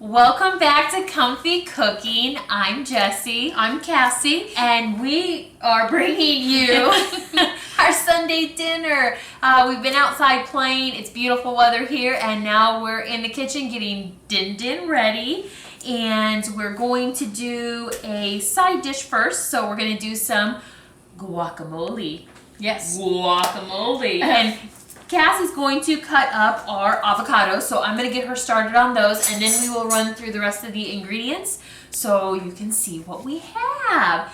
Welcome back to Comfy Cooking. I'm Jessie. I'm Cassie. And we are bringing you our Sunday dinner. We've been outside playing. It's beautiful weather here. And now we're in the kitchen getting din ready. And we're going to do a side dish first. So we're going to do some guacamole. Yes. Guacamole. And Cassie's going to cut up our avocados, so I'm going to get her started on those, and then we will run through the rest of the ingredients so you can see what we have.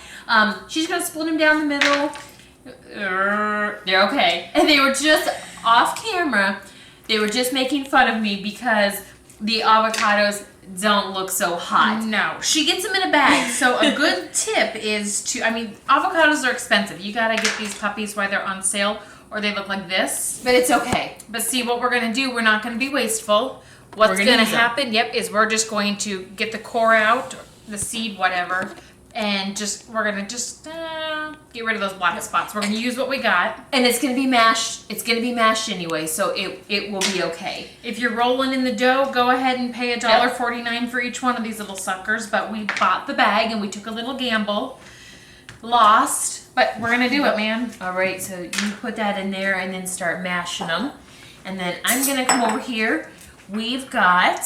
She's going to split them down the middle. They're okay. And they were just off camera. They were just making fun of me because the avocados don't look so hot. No, she gets them in a bag. So a good tip is avocados are expensive. You got to get these puppies while they're on sale, or they look like this. But it's okay. But see, what we're going to do, we're not going to be wasteful. What's going to happen, is we're just going to get the core out, the seed, whatever, and we're going to get rid of those black spots. We're going to use what we got. And it's going to be mashed. It's going to be mashed anyway, so it will be okay. If you're rolling in the dough, go ahead and pay $1.49 for each one of these little suckers. But we bought the bag and we took a little gamble. Lost, but we're gonna do it, man. All right, so you put that in there and then start mashing them. And then I'm gonna come over here. We've got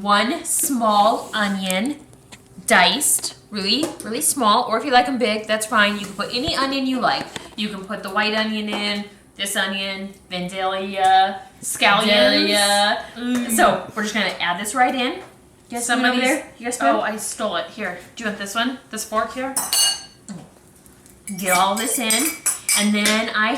one small onion, diced, really small, or if you like them big, that's fine. You can put any onion you like. You can put the white onion in, this onion, vandalia, scallions. So we're just gonna add this right in. Get some over there. You got a spoon? Oh, I stole it. Here. Do you want this one? This fork here? Get all this in, and then I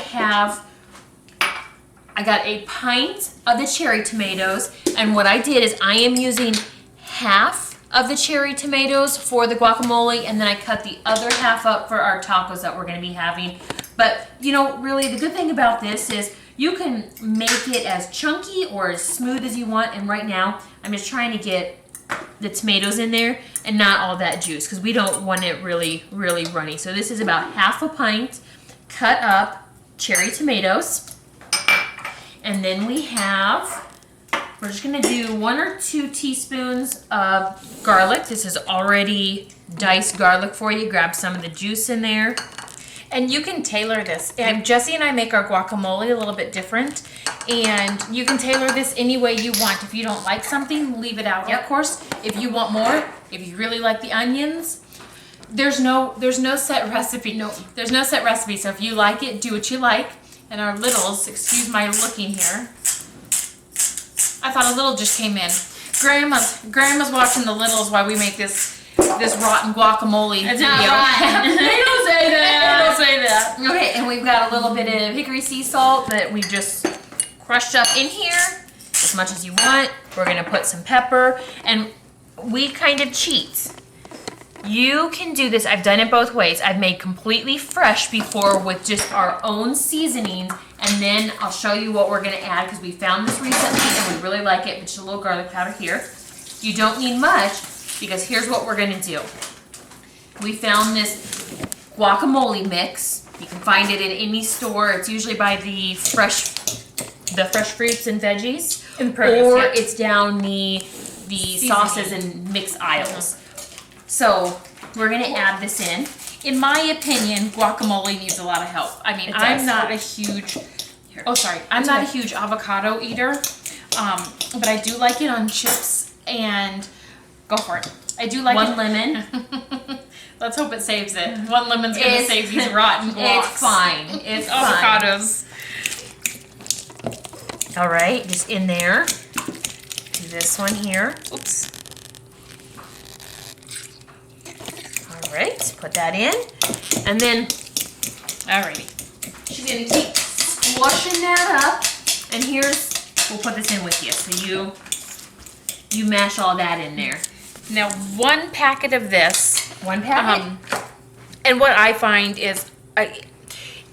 got a pint of the cherry tomatoes, and what I did is I am using half of the cherry tomatoes for the guacamole, and then I cut the other half up for our tacos that we're going to be having. But really the good thing about this is you can make it as chunky or as smooth as you want, and right now I'm just trying to get the tomatoes in there and not all that juice because we don't want it really runny. So this is about half a pint cut up cherry tomatoes, and then we're just gonna do 1 or 2 teaspoons of garlic. This is already diced garlic for you. Grab some of the juice in there. And you can tailor this. And Jessie and I make our guacamole a little bit different. And you can tailor this any way you want. If you don't like something, leave it out. Of course, if you want more, if you really like the onions, there's no set recipe. No, there's no set recipe. So if you like it, do what you like. And our littles, excuse my looking here. I thought a little just came in. Grandma's watching the littles while we make this rotten guacamole It's video. not rotten. They don't say that. They don't say that. Okay, and we've got a little bit of hickory sea salt that we just crushed up in here, as much as you want. We're gonna put some pepper, and we kind of cheat. You can do this, I've done it both ways. I've made completely fresh before with just our own seasonings, and then I'll show you what we're gonna add because we found this recently and we really like it. Just a little garlic powder here. You don't need much because here's what we're gonna do. We found this guacamole mix. You can find it in any store. It's usually by the fresh fruits and veggies, or it's down the sauces and mix aisles. So we're gonna add this in. In my opinion, guacamole needs a lot of help. I mean, I'm not a huge avocado eater, but I do like it on chips. And go for it. I do like one lemon. Let's hope it saves it. One lemon's gonna save these rotten guacs. It's fine. It's avocados. Fine. All right, just in there. Do this one here. Oops. All right, put that in, and then. Alrighty. She's gonna keep squashing that up, and we'll put this in with you, so you mash all that in there. Now, 1 packet of this. 1 packet. And what I find is,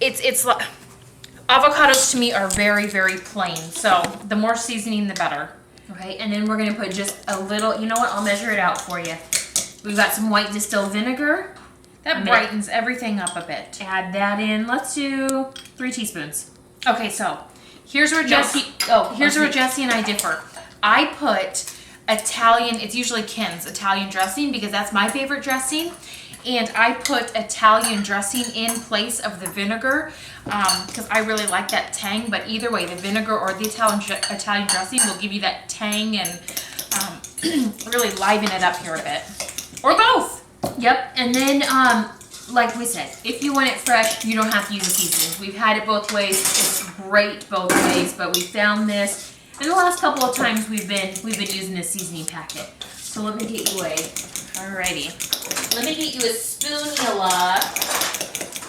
it's like avocados to me are very plain. So the more seasoning, the better. Okay, and then we're gonna put just a little. You know what? I'll measure it out for you. We've got some white distilled vinegar. That brightens everything up a bit. Add that in. Let's do 3 teaspoons. Okay, so here's where Jessie and I differ. I put Italian, it's usually Ken's Italian dressing because that's my favorite dressing. And I put Italian dressing in place of the vinegar because I really like that tang. But either way, the vinegar or the Italian dressing will give you that tang and really liven it up here a bit. Or both. Yep. And then, like we said, if you want it fresh, you don't have to use a seasoning. We've had it both ways. It's great both ways, but we found this. And the last couple of times we've been using this seasoning packet. So let me get you Alrighty. let me get you a spoonula.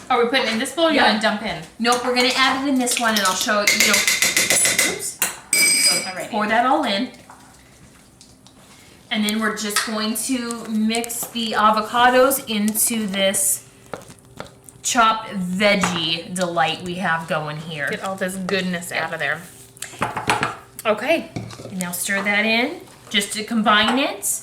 Are we putting it in this bowl or you gonna dump in? Nope, we're gonna add it in this one and I'll show you. Oops. So Alrighty. pour that all in. And then we're just going to mix the avocados into this chopped veggie delight we have going here. Get all this goodness out of there. Okay. And now stir that in just to combine it.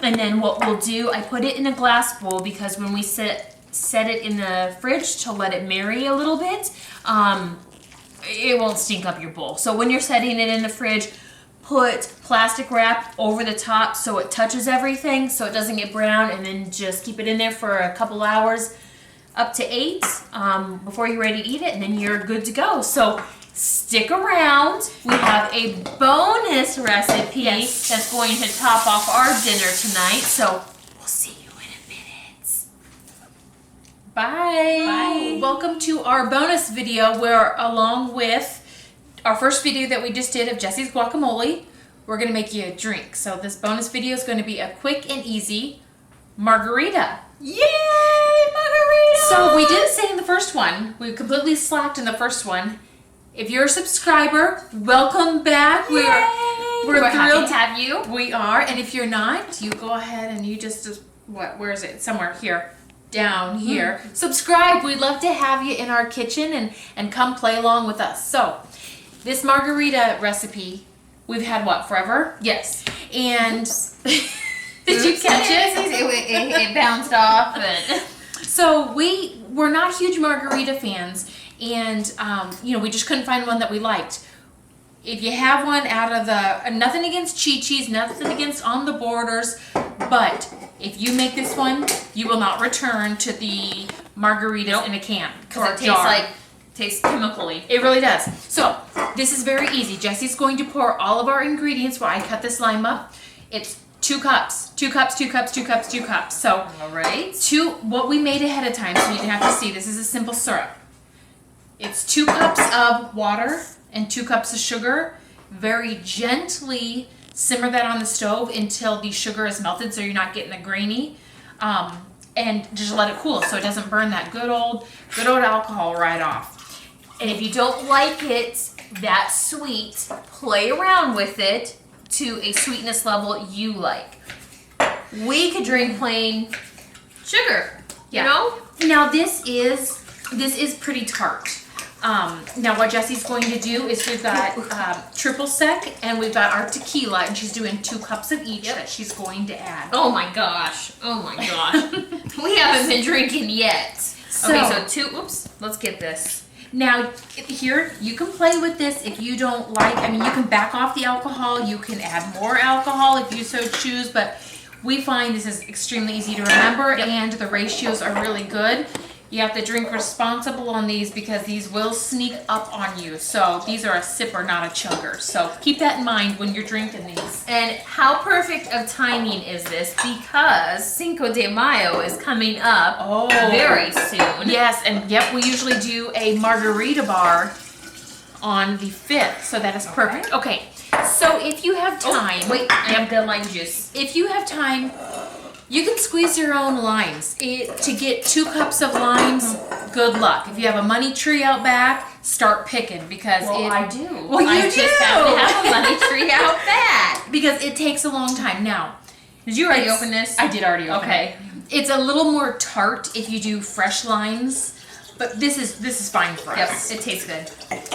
And then what we'll do, I put it in a glass bowl because when we set it in the fridge to let it marry a little bit, it won't stink up your bowl. So when you're setting it in the fridge, put plastic wrap over the top so it touches everything so it doesn't get brown, and then just keep it in there for a couple hours, up to 8, before you're ready to eat it, and then you're good to go. So stick around. We have a bonus recipe that's going to top off our dinner tonight. So we'll see you in a minute. Bye. Bye. Welcome to our bonus video where, along with our first video that we just did of Jesse's guacamole, we're going to make you a drink. So this bonus video is going to be a quick and easy margarita. Yay, margarita! So we didn't say in the first one, we completely slacked in the first one. If you're a subscriber, welcome back. We're We're happy thrilled to have you. We are, and if you're not, you go ahead and you just where is it? Somewhere here. Down here. Subscribe. We'd love to have you in our kitchen and come play along with us. So, this margarita recipe, we've had what, forever? Yes. And did you catch it? It bounced off. And So we're not huge margarita fans, and we just couldn't find one that we liked. If you have one out of the, nothing against Chi-Chi's, nothing against On the Borders, but if you make this one, you will not return to the margaritas in a can. because it tastes chemically. It really does. So, this is very easy. Jesse's going to pour all of our ingredients where I cut this lime up. It's 2 cups. 2 cups, 2 cups, 2 cups, 2 cups. So, All right. what we made ahead of time, so you didn't have to see. This is a simple syrup. It's 2 cups of water and 2 cups of sugar. Very gently simmer that on the stove until the sugar is melted so you're not getting the grainy. And just let it cool so it doesn't burn that good old alcohol right off. And if you don't like it that sweet, play around with it to a sweetness level you like. We could drink plain sugar, you know? Now this is pretty tart. Now what Jesse's going to do is we've got triple sec and we've got our tequila, and she's doing 2 cups of each that she's going to add. Oh my gosh. We haven't been drinking yet. Okay, so let's get this. Now here, you can play with this if you don't like, you can back off the alcohol, you can add more alcohol if you so choose, but we find this is extremely easy to remember and the ratios are really good. You have to drink responsible on these because these will sneak up on you. So these are a sipper, not a chugger. So keep that in mind when you're drinking these. And how perfect of timing is this? Because Cinco de Mayo is coming up very soon. Yes, and we usually do a margarita bar on the 5th. So that is perfect. Okay, so if you have time. Wait, I have the lime juice. If you have time, you can squeeze your own limes. To get 2 cups of limes, good luck. If you have a money tree out back, start picking because I do. Well, you I just happen to have a money tree out back. Because it takes a long time. Now, did you already open this? I did already open it. It's a little more tart if you do fresh limes, but this is fine for us. It tastes good.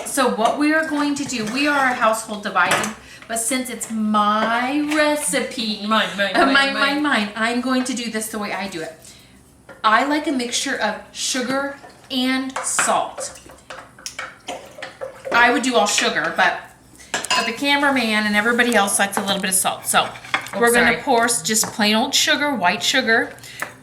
So what we are going to do, we are a household divided. But since it's my recipe, mine, I'm going to do this the way I do it. I like a mixture of sugar and salt. I would do all sugar, but but the cameraman and everybody else likes a little bit of salt. So we're sorry. gonna pour just plain old sugar, white sugar,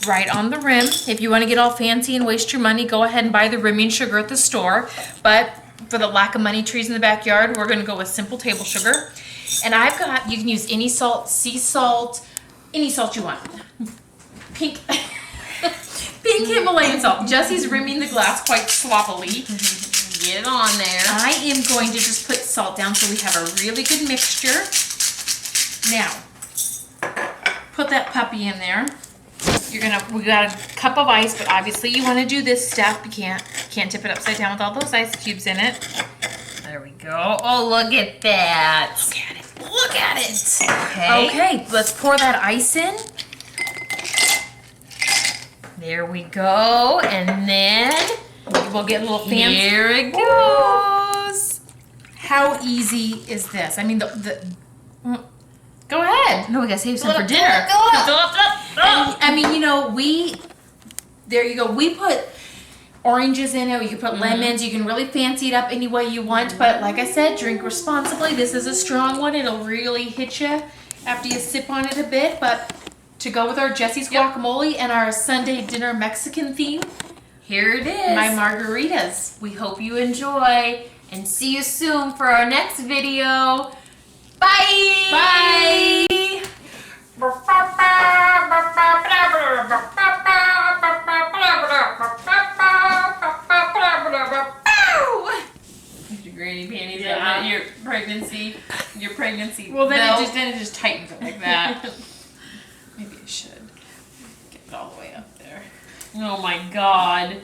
right on the rim. If you want to get all fancy and waste your money, go ahead and buy the rimming sugar at the store. But for the lack of money trees in the backyard, we're gonna go with simple table sugar. And I've got, you can use any salt, sea salt, any salt you want. Pink Himalayan salt. Jesse's rimming the glass quite sloppily. Get it on there. I am going to just put salt down so we have a really good mixture. Now, put that puppy in there. We got a cup of ice, but obviously you want to do this step. You can't tip it upside down with all those ice cubes in it. There we go. Oh, look at that. Look at it. Look at it. Okay. Okay, let's pour that ice in. There we go. And then We'll get a little fancy. here it goes. How easy is this? I mean, go ahead. No, we gotta save some Fill for up, dinner. fill up, Fill up. I mean, you know, there you go. We put oranges in it. You can put lemons. You can really fancy it up any way you want. But like I said, drink responsibly. This is a strong one. It'll really hit you after you sip on it a bit. But to go with our Jesse's guacamole and our Sunday dinner Mexican theme, Here it is. my margaritas. We hope you enjoy and see you soon for our next video. Bye. Bye. Your granny panties Yeah. on your pregnancy. Well, then belt. it just tightens it like that. Maybe I should get it all the way up there. Oh my god.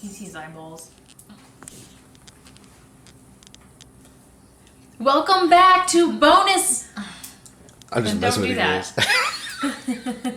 He sees eyeballs. Welcome back to bonus. I'm just Then messing don't with do you that. guys.